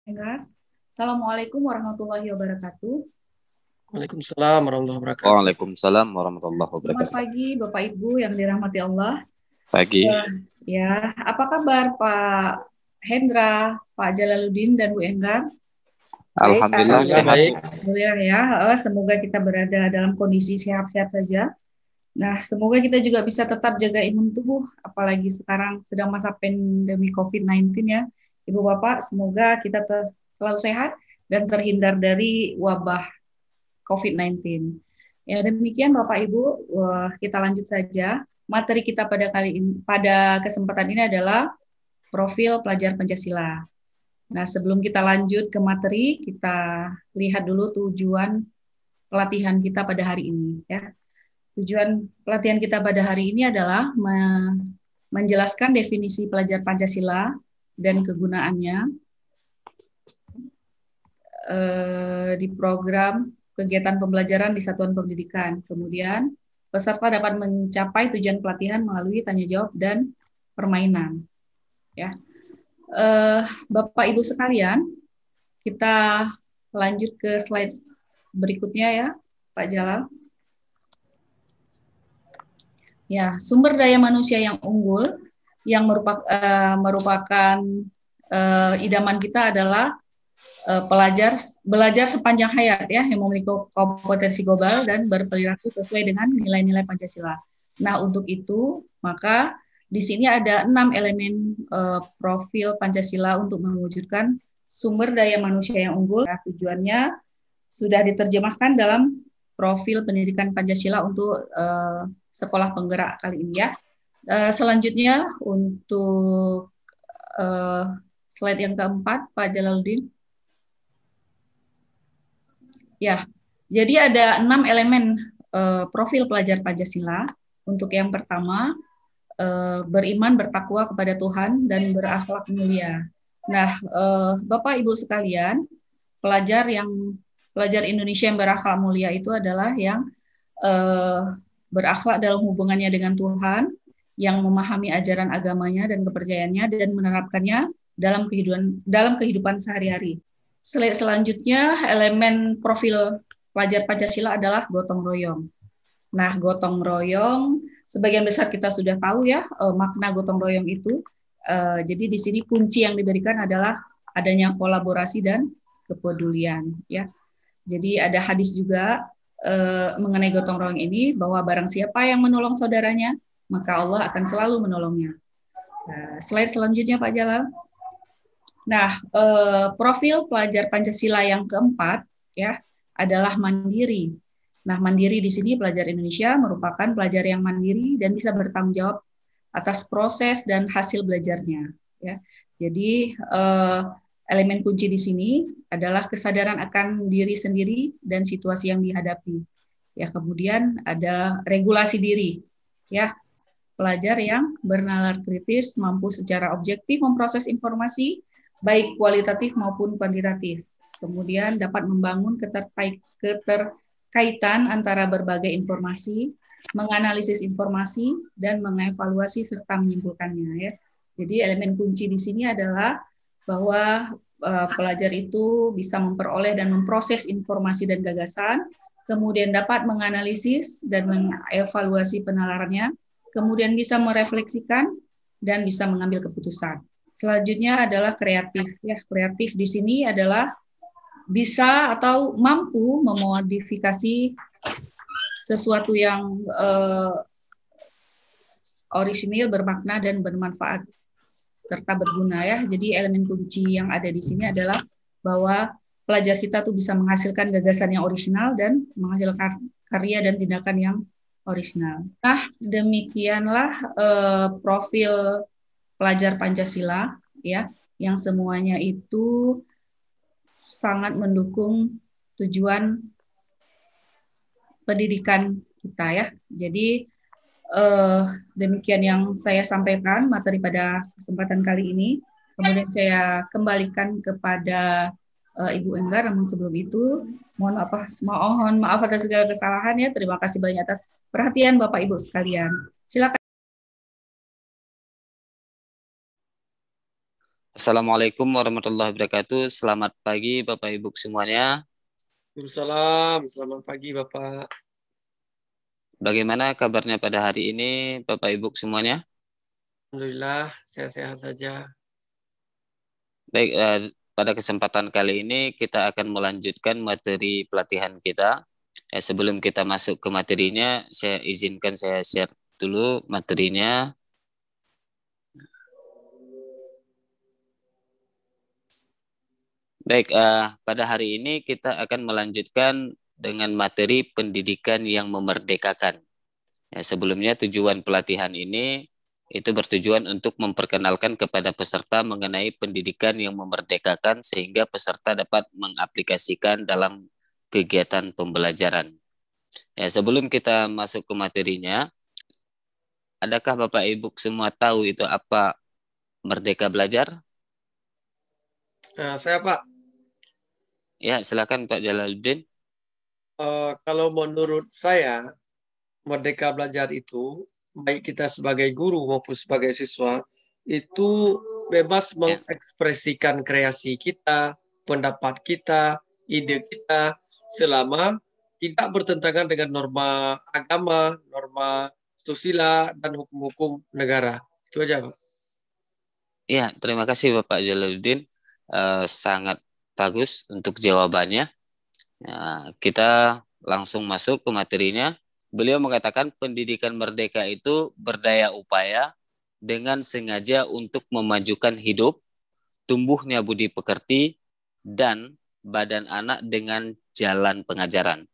Enggak. Assalamualaikum warahmatullahi wabarakatuh. Waalaikumsalam warahmatullahi wabarakatuh. Waalaikumsalam warahmatullahi Selamat wabarakatuh. pagi Bapak Ibu yang dirahmati Allah. Pagi. Ya, apa kabar Pak Hendra, Pak Jalaluddin dan Bu Enggar? Baik, Alhamdulillah Alhamdulillah sehat. baik. Alhamdulillah. Alhamdulillah ya. Semoga kita berada dalam kondisi sehat-sehat saja. Nah, semoga kita juga bisa tetap jaga imun tubuh, apalagi sekarang sedang masa pandemi COVID-19 ya. Ibu Bapak, semoga kita selalu sehat dan terhindar dari wabah COVID-19. Ya, demikian Bapak Ibu, kita lanjut saja. Materi kita pada kali ini, pada kesempatan ini adalah profil pelajar Pancasila. Nah, sebelum kita lanjut ke materi, kita lihat dulu tujuan pelatihan kita pada hari ini. Ya. Tujuan pelatihan kita pada hari ini adalah menjelaskan definisi pelajar Pancasila dan kegunaannya di program kegiatan pembelajaran di satuan pendidikan. Kemudian, peserta dapat mencapai tujuan pelatihan melalui tanya jawab dan permainan. Ya, Bapak Ibu sekalian, kita lanjut ke slide berikutnya ya, Pak Jalal. Ya, sumber daya manusia yang unggul yang merupakan idaman kita adalah belajar sepanjang hayat ya, yang memiliki kompetensi global dan berperilaku sesuai dengan nilai-nilai Pancasila. Nah, untuk itu maka di sini ada 6 elemen profil Pancasila untuk mewujudkan sumber daya manusia yang unggul. Nah, tujuannya sudah diterjemahkan dalam profil pendidikan Pancasila untuk sekolah penggerak kali ini ya. Selanjutnya untuk slide yang keempat, Pak Jalaluddin. Ya, jadi ada 6 elemen profil pelajar Pancasila. Untuk yang pertama, beriman, bertakwa kepada Tuhan, dan berakhlak mulia. Nah, Bapak Ibu sekalian, pelajar Indonesia yang berakhlak mulia itu adalah yang berakhlak dalam hubungannya dengan Tuhan, yang memahami ajaran agamanya dan kepercayaannya, dan menerapkannya dalam kehidupan sehari-hari. Selanjutnya, elemen profil pelajar Pancasila adalah gotong royong. Nah, gotong royong, sebagian besar kita sudah tahu ya makna gotong royong itu. Jadi di sini kunci yang diberikan adalah adanya kolaborasi dan kepedulian. Ya. Jadi ada hadis juga mengenai gotong royong ini, bahwa barang siapa yang menolong saudaranya, maka Allah akan selalu menolongnya. Nah, slide selanjutnya Pak Jalal. Nah, profil pelajar Pancasila yang keempat ya adalah mandiri. Nah, mandiri di sini pelajar Indonesia merupakan pelajar yang mandiri dan bisa bertanggung jawab atas proses dan hasil belajarnya. Ya, jadi elemen kunci di sini adalah kesadaran akan diri sendiri dan situasi yang dihadapi. Ya, kemudian ada regulasi diri. Ya, pelajar yang bernalar kritis, mampu secara objektif memproses informasi, baik kualitatif maupun kuantitatif. Kemudian dapat membangun keterkaitan antara berbagai informasi, menganalisis informasi, dan mengevaluasi serta menyimpulkannya. Ya. Jadi elemen kunci di sini adalah bahwa pelajar itu bisa memperoleh dan memproses informasi dan gagasan, kemudian dapat menganalisis dan mengevaluasi penalarannya, kemudian bisa merefleksikan dan bisa mengambil keputusan. Selanjutnya adalah kreatif. Ya, kreatif di sini adalah bisa atau mampu memodifikasi sesuatu yang orisinil, bermakna dan bermanfaat serta berguna ya. Jadi elemen kunci yang ada di sini adalah bahwa pelajar kita tuh bisa menghasilkan gagasan yang orisinal dan menghasilkan karya dan tindakan yang orisinal. Nah, demikianlah profil pelajar Pancasila ya, yang semuanya itu sangat mendukung tujuan pendidikan kita ya. Jadi demikian yang saya sampaikan materi pada kesempatan kali ini. Kemudian saya kembalikan kepada Ibu Enggar, namun sebelum itu mohon maaf atas segala kesalahan ya. Terima kasih banyak atas perhatian Bapak Ibu sekalian. Silakan. Assalamualaikum warahmatullahi wabarakatuh. Selamat pagi Bapak Ibu semuanya. Waalaikumsalam. Selamat pagi, Bapak. Bagaimana kabarnya pada hari ini Bapak Ibu semuanya? Alhamdulillah, sehat-sehat saja. Baik, pada kesempatan kali ini kita akan melanjutkan materi pelatihan kita. Sebelum kita masuk ke materinya, saya izinkan saya share dulu materinya. Baik, pada hari ini kita akan melanjutkan dengan materi pendidikan yang memerdekakan. Sebelumnya tujuan pelatihan ini itu bertujuan untuk memperkenalkan kepada peserta mengenai pendidikan yang memerdekakan sehingga peserta dapat mengaplikasikan dalam kegiatan pembelajaran. Sebelum kita masuk ke materinya, adakah Bapak Ibu semua tahu itu apa Merdeka Belajar? Saya, Pak, Ya, silakan Pak Jalaluddin. kalau menurut saya, Merdeka Belajar itu, baik kita sebagai guru maupun sebagai siswa, itu bebas mengekspresikan kreasi kita, pendapat kita, ide kita, selama tidak bertentangan dengan norma agama, norma susila, dan hukum-hukum negara. Itu aja, Pak. Ya, terima kasih Bapak Jalaluddin. Sangat bagus untuk jawabannya. Kita langsung masuk ke materinya. Beliau mengatakan pendidikan merdeka itu berdaya upaya dengan sengaja untuk memajukan hidup, tumbuhnya budi pekerti, dan badan anak dengan jalan pengajaran,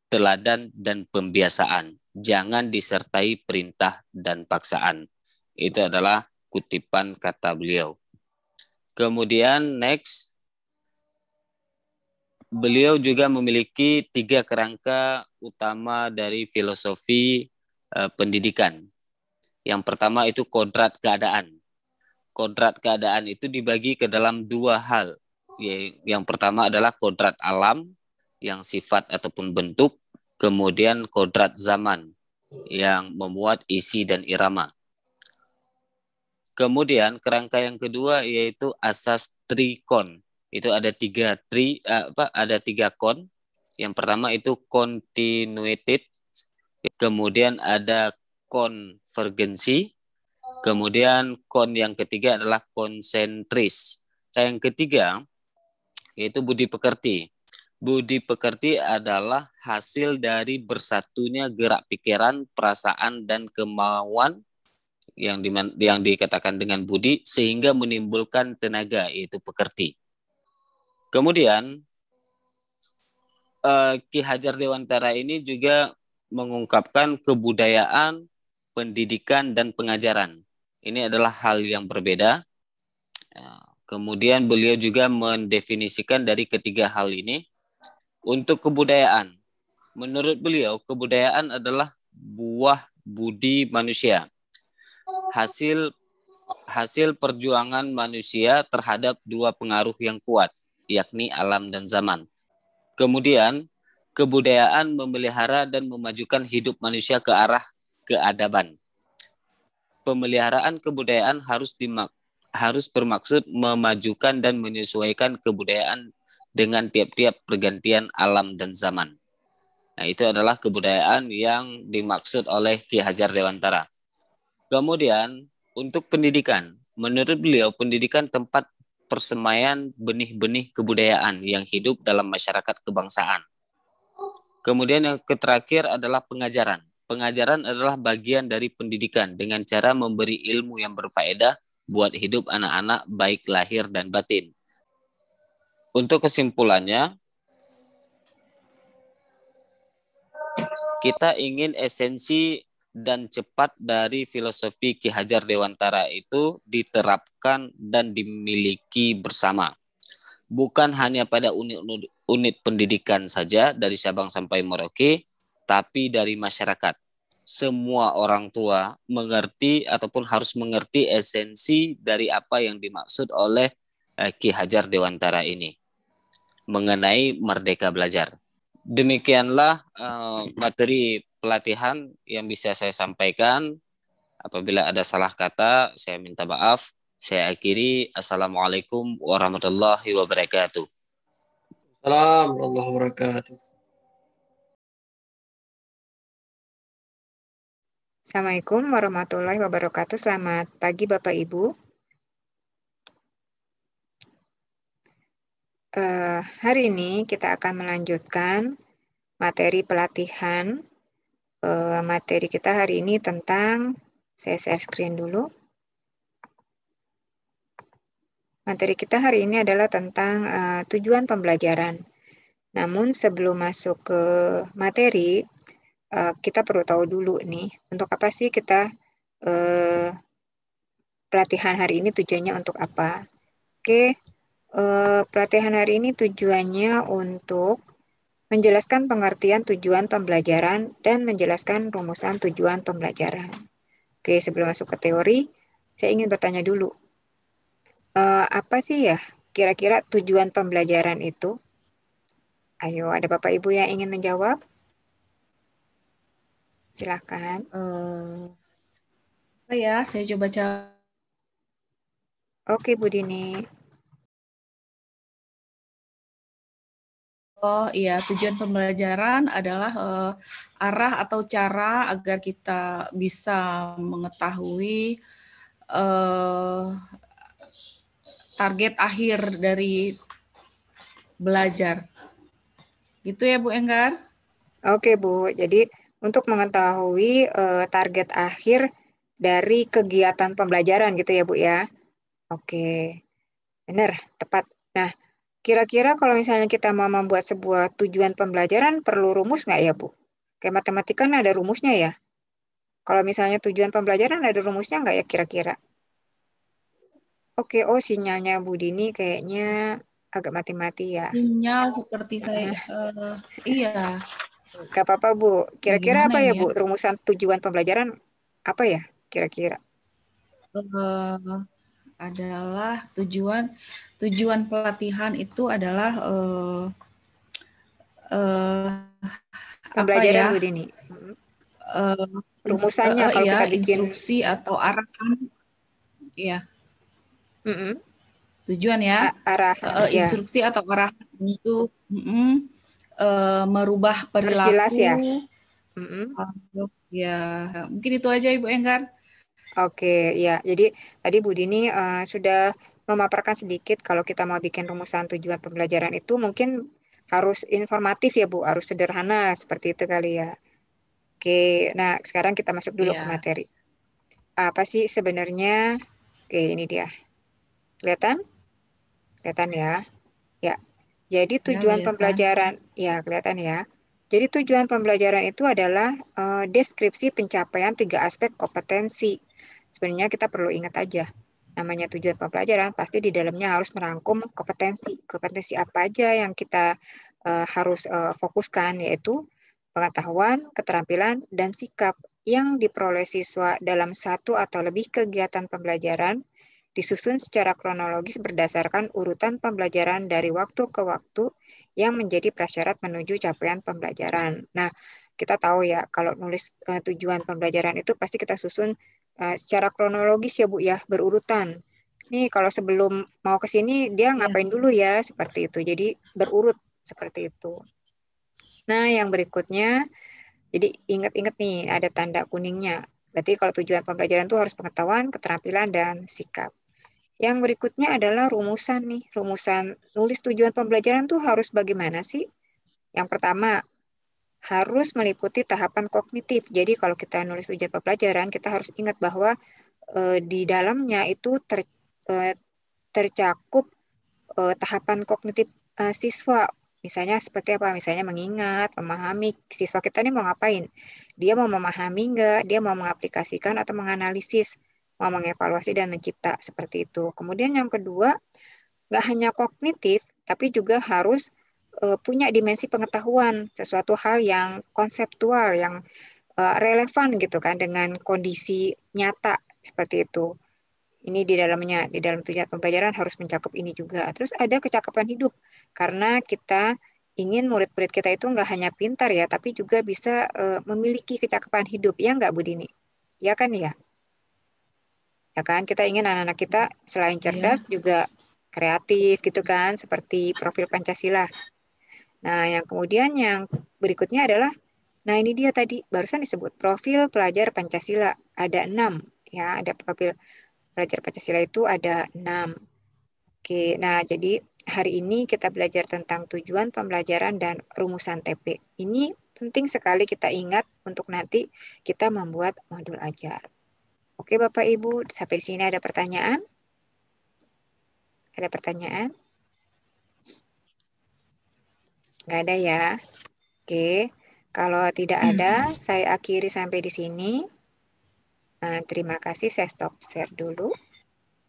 teladan, dan pembiasaan. Jangan disertai perintah dan paksaan. Itu adalah kutipan kata beliau. Kemudian next, beliau juga memiliki 3 kerangka utama dari filosofi pendidikan. Yang pertama itu kodrat keadaan. Kodrat keadaan itu dibagi ke dalam 2 hal. Yang pertama adalah kodrat alam, yang sifat ataupun bentuk. Kemudian kodrat zaman, yang memuat isi dan irama. Kemudian kerangka yang kedua yaitu asas trikon. Itu ada 3 kon. Yang pertama itu continuated, kemudian ada konvergensi, kemudian kon yang ketiga adalah konsentris. Yang ketiga yaitu budi pekerti. Budi pekerti adalah hasil dari bersatunya gerak pikiran, perasaan, dan kemauan yang dikatakan dengan budi sehingga menimbulkan tenaga, yaitu pekerti. Kemudian Ki Hajar Dewantara ini juga mengungkapkan kebudayaan, pendidikan, dan pengajaran. Ini adalah hal yang berbeda. Kemudian beliau juga mendefinisikan dari ketiga hal ini. Untuk kebudayaan, menurut beliau kebudayaan adalah buah budi manusia. Hasil perjuangan manusia terhadap 2 pengaruh yang kuat, yakni alam dan zaman. Kemudian, kebudayaan memelihara dan memajukan hidup manusia ke arah keadaban. Pemeliharaan kebudayaan harus bermaksud memajukan dan menyesuaikan kebudayaan dengan tiap-tiap pergantian alam dan zaman. Nah, itu adalah kebudayaan yang dimaksud oleh Ki Hajar Dewantara. Kemudian, untuk pendidikan, menurut beliau pendidikan tempat persemaian benih-benih kebudayaan yang hidup dalam masyarakat kebangsaan. Kemudian yang terakhir adalah pengajaran. Pengajaran adalah bagian dari pendidikan dengan cara memberi ilmu yang berfaedah buat hidup anak-anak baik lahir dan batin. Untuk kesimpulannya, kita ingin esensi dan cepat dari filosofi Ki Hajar Dewantara itu diterapkan dan dimiliki bersama. Bukan hanya pada unit pendidikan saja dari Sabang sampai Merauke, tapi dari masyarakat. Semua orang tua mengerti ataupun harus mengerti esensi dari apa yang dimaksud oleh Ki Hajar Dewantara ini mengenai Merdeka Belajar. Demikianlah materi pelatihan yang bisa saya sampaikan. Apabila ada salah kata, saya minta maaf. Saya akhiri. Assalamualaikum warahmatullahi wabarakatuh. Assalamualaikum warahmatullahi wabarakatuh. Assalamualaikum warahmatullahi wabarakatuh. Selamat pagi Bapak Ibu. Hari ini kita akan melanjutkan materi pelatihan. Materi kita hari ini tentang, saya share screen dulu. Materi kita hari ini adalah tentang tujuan pembelajaran. Namun sebelum masuk ke materi, kita perlu tahu dulu nih, untuk apa sih kita pelatihan hari ini, tujuannya untuk apa? Oke, pelatihan hari ini tujuannya untuk menjelaskan pengertian tujuan pembelajaran dan menjelaskan rumusan tujuan pembelajaran. Oke, sebelum masuk ke teori, saya ingin bertanya dulu, apa sih ya kira-kira tujuan pembelajaran itu? Ayo, ada Bapak Ibu yang ingin menjawab? Silakan. Apa ya, saya coba cari. Oke, Bu Dini. Oh iya, tujuan pembelajaran adalah arah atau cara agar kita bisa mengetahui target akhir dari belajar. Gitu ya Bu Enggar? Oke Bu, jadi untuk mengetahui target akhir dari kegiatan pembelajaran gitu ya Bu ya. Oke, benar, tepat. Nah, kira-kira kalau misalnya kita mau membuat sebuah tujuan pembelajaran perlu rumus nggak ya Bu? Kayak matematika kan ada rumusnya ya. Kalau misalnya tujuan pembelajaran ada rumusnya nggak ya kira-kira? Oke, sinyalnya Bu Dini kayaknya agak mati-mati ya. Sinyal seperti saya, iya. Gak apa-apa Bu. Kira-kira Gimana apa ya ini ya? Bu rumusan tujuan pembelajaran apa ya kira-kira? Adalah tujuan pelatihan itu adalah apa Pembelajaran ya? Bu Dini. Ins- Rumusannya kalau ya kita bikin instruksi atau arahan, ya mm-mm, tujuan ya, arahan ya. instruksi atau arahan untuk merubah Harus jelas perilaku. ya. Mm-mm. Ya, mungkin itu aja Ibu Enggar. Oke, ya. Jadi tadi Bu Dini sudah memaparkan sedikit kalau kita mau bikin rumusan tujuan pembelajaran itu mungkin harus informatif ya Bu, harus sederhana seperti itu kali ya. Oke, nah sekarang kita masuk dulu ke Ya, materi. Apa sih sebenarnya? Oke, ini dia. Kelihatan? Kelihatan ya. Ya. Jadi ya tujuan kelihatan. pembelajaran, ya kelihatan ya. Jadi tujuan pembelajaran itu adalah deskripsi pencapaian 3 aspek kompetensi. Sebenarnya kita perlu ingat aja, namanya tujuan pembelajaran pasti di dalamnya harus merangkum kompetensi. Kompetensi apa aja yang kita harus fokuskan, yaitu pengetahuan, keterampilan, dan sikap yang diperoleh siswa dalam satu atau lebih kegiatan pembelajaran disusun secara kronologis berdasarkan urutan pembelajaran dari waktu ke waktu yang menjadi prasyarat menuju capaian pembelajaran. Nah, kita tahu ya, kalau nulis tujuan pembelajaran itu pasti kita susun secara kronologis ya Bu ya, berurutan. Nih, kalau sebelum mau ke sini dia Ya, ngapain dulu ya, seperti itu. Jadi berurut seperti itu. Nah, yang berikutnya, jadi ingat-ingat nih, ada tanda kuningnya. Berarti kalau tujuan pembelajaran itu harus pengetahuan, keterampilan, dan sikap. Yang berikutnya adalah rumusan nih. Rumusan nulis tujuan pembelajaran tuh harus bagaimana sih? Yang pertama, harus meliputi tahapan kognitif. Jadi kalau kita nulis tujuan pembelajaran, kita harus ingat bahwa di dalamnya itu tercakup tahapan kognitif siswa. Misalnya seperti apa? Misalnya mengingat, memahami siswa kita ini mau ngapain. Dia mau memahami enggak, dia mau mengaplikasikan atau menganalisis, mau mengevaluasi dan mencipta seperti itu. Kemudian yang kedua, nggak hanya kognitif, tapi juga harus punya dimensi pengetahuan, sesuatu hal yang konseptual, yang relevan gitu kan dengan kondisi nyata seperti itu. Ini di dalamnya, di dalam tujuan pembelajaran harus mencakup ini juga. Terus ada kecakapan hidup, karena kita ingin murid-murid kita itu nggak hanya pintar ya, tapi juga bisa memiliki kecakapan hidup. Ya nggak Bu Dini? Ya kan ya? Ya kan, kita ingin anak-anak kita selain cerdas juga kreatif gitu kan, seperti profil Pancasila. Nah, yang kemudian yang berikutnya adalah, nah ini dia tadi barusan disebut profil pelajar Pancasila ada 6 ya, ada profil pelajar Pancasila itu ada 6. Oke, nah jadi hari ini kita belajar tentang tujuan pembelajaran dan rumusan TP. Ini penting sekali kita ingat untuk nanti kita membuat modul ajar. Oke Bapak Ibu, sampai di sini ada pertanyaan? Ada pertanyaan? Nggak ada ya? Oke, kalau tidak ada, saya akhiri sampai di sini. Terima kasih, saya stop share dulu.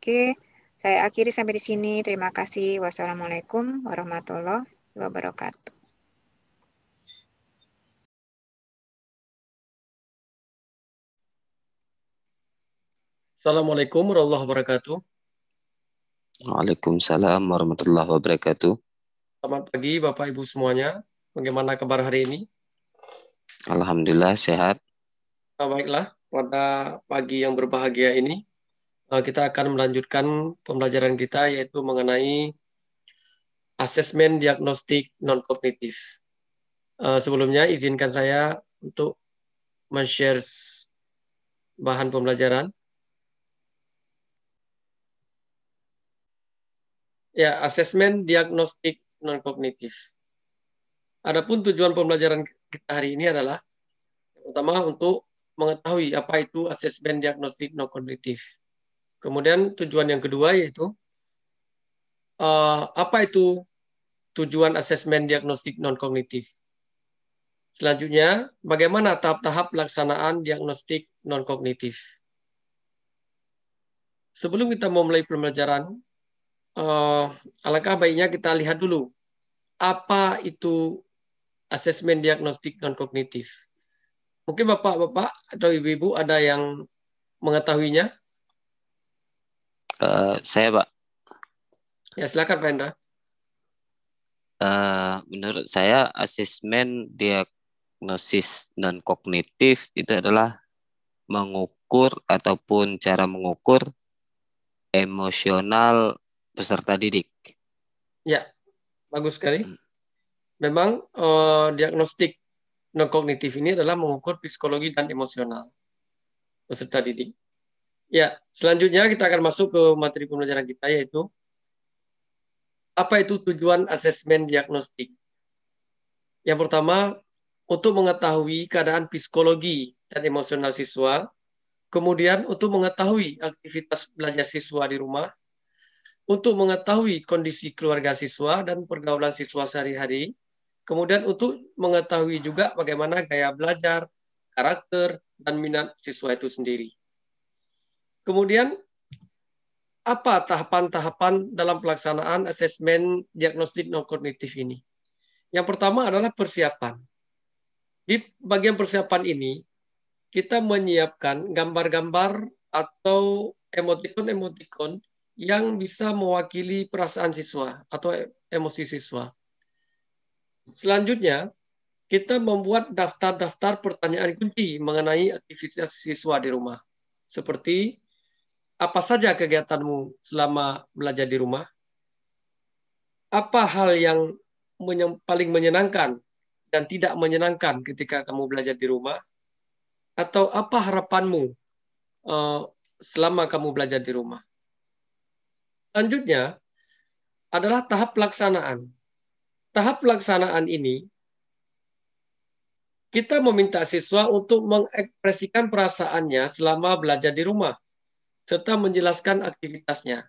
Oke, saya akhiri sampai di sini. Terima kasih. Wassalamualaikum warahmatullahi wabarakatuh. Assalamualaikum warahmatullahi wabarakatuh. Waalaikumsalam warahmatullahi wabarakatuh. Selamat pagi Bapak Ibu semuanya. Bagaimana kabar hari ini? Alhamdulillah sehat. Baiklah, pada pagi yang berbahagia ini kita akan melanjutkan pembelajaran kita yaitu mengenai asesmen diagnostik non-kognitif. Sebelumnya izinkan saya untuk men-share bahan pembelajaran. Ya, asesmen diagnostik non-kognitif. Adapun tujuan pembelajaran kita hari ini adalah yang pertama untuk mengetahui apa itu asesmen diagnostik non-kognitif. Kemudian tujuan yang kedua yaitu apa itu tujuan asesmen diagnostik non-kognitif. Selanjutnya, bagaimana tahap-tahap pelaksanaan diagnostik non-kognitif. Sebelum kita memulai pembelajaran, alangkah baiknya kita lihat dulu apa itu asesmen diagnostik non-kognitif. Mungkin Bapak-Bapak atau Ibu-Ibu ada yang mengetahuinya? Saya Pak. Ya, silakan Pak Hendra. Menurut saya asesmen diagnosis non-kognitif itu adalah mengukur ataupun cara mengukur emosional peserta didik. Ya, bagus sekali. Memang diagnostik non-kognitif ini adalah mengukur psikologi dan emosional peserta didik. Ya, selanjutnya kita akan masuk ke materi pembelajaran kita yaitu apa itu tujuan asesmen diagnostik. Yang pertama, untuk mengetahui keadaan psikologi dan emosional siswa, kemudian untuk mengetahui aktivitas belajar siswa di rumah, untuk mengetahui kondisi keluarga siswa dan pergaulan siswa sehari-hari, kemudian untuk mengetahui juga bagaimana gaya belajar, karakter, dan minat siswa itu sendiri. Kemudian, apa tahapan-tahapan dalam pelaksanaan asesmen diagnostik non-kognitif ini? Yang pertama adalah persiapan. Di bagian persiapan ini, kita menyiapkan gambar-gambar atau emotikon-emotikon yang bisa mewakili perasaan siswa atau emosi siswa. Selanjutnya, kita membuat daftar-daftar pertanyaan kunci mengenai aktivitas siswa di rumah. Seperti, apa saja kegiatanmu selama belajar di rumah? Apa hal yang paling menyenangkan dan tidak menyenangkan ketika kamu belajar di rumah? Atau apa harapanmu selama kamu belajar di rumah? Selanjutnya adalah tahap pelaksanaan. Tahap pelaksanaan ini kita meminta siswa untuk mengekspresikan perasaannya selama belajar di rumah serta menjelaskan aktivitasnya.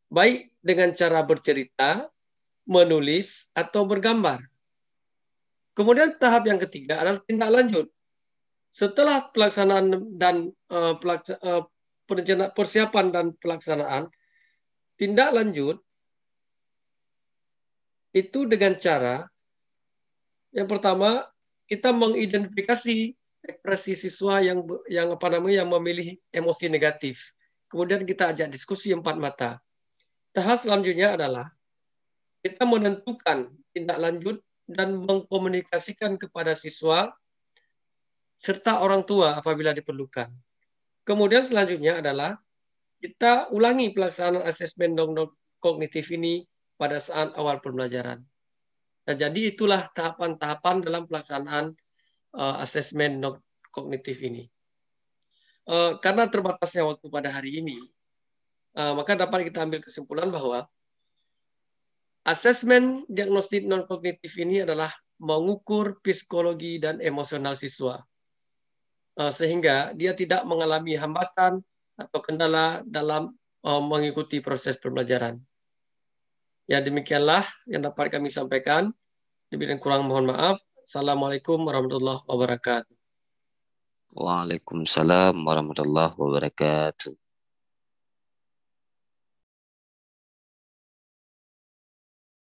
Baik dengan cara bercerita, menulis, atau bergambar. Kemudian tahap yang ketiga adalah tindak lanjut. Setelah pelaksanaan dan persiapan dan pelaksanaan, tindak lanjut itu dengan cara yang pertama kita mengidentifikasi ekspresi siswa yang memilih emosi negatif. Kemudian kita ajak diskusi empat mata. Tahap selanjutnya adalah kita menentukan tindak lanjut dan mengkomunikasikan kepada siswa serta orang tua apabila diperlukan. Kemudian selanjutnya adalah kita ulangi pelaksanaan asesmen kognitif ini pada saat awal pembelajaran. Nah, jadi itulah tahapan-tahapan dalam pelaksanaan asesmen kognitif ini. Karena terbatasnya waktu pada hari ini, maka dapat kita ambil kesimpulan bahwa asesmen diagnostik non-kognitif ini adalah mengukur psikologi dan emosional siswa. Sehingga dia tidak mengalami hambatan atau kendala dalam mengikuti proses pembelajaran. Ya, demikianlah yang dapat kami sampaikan. Lebih dan kurang mohon maaf. Assalamualaikum warahmatullahi wabarakatuh. Waalaikumsalam warahmatullahi wabarakatuh.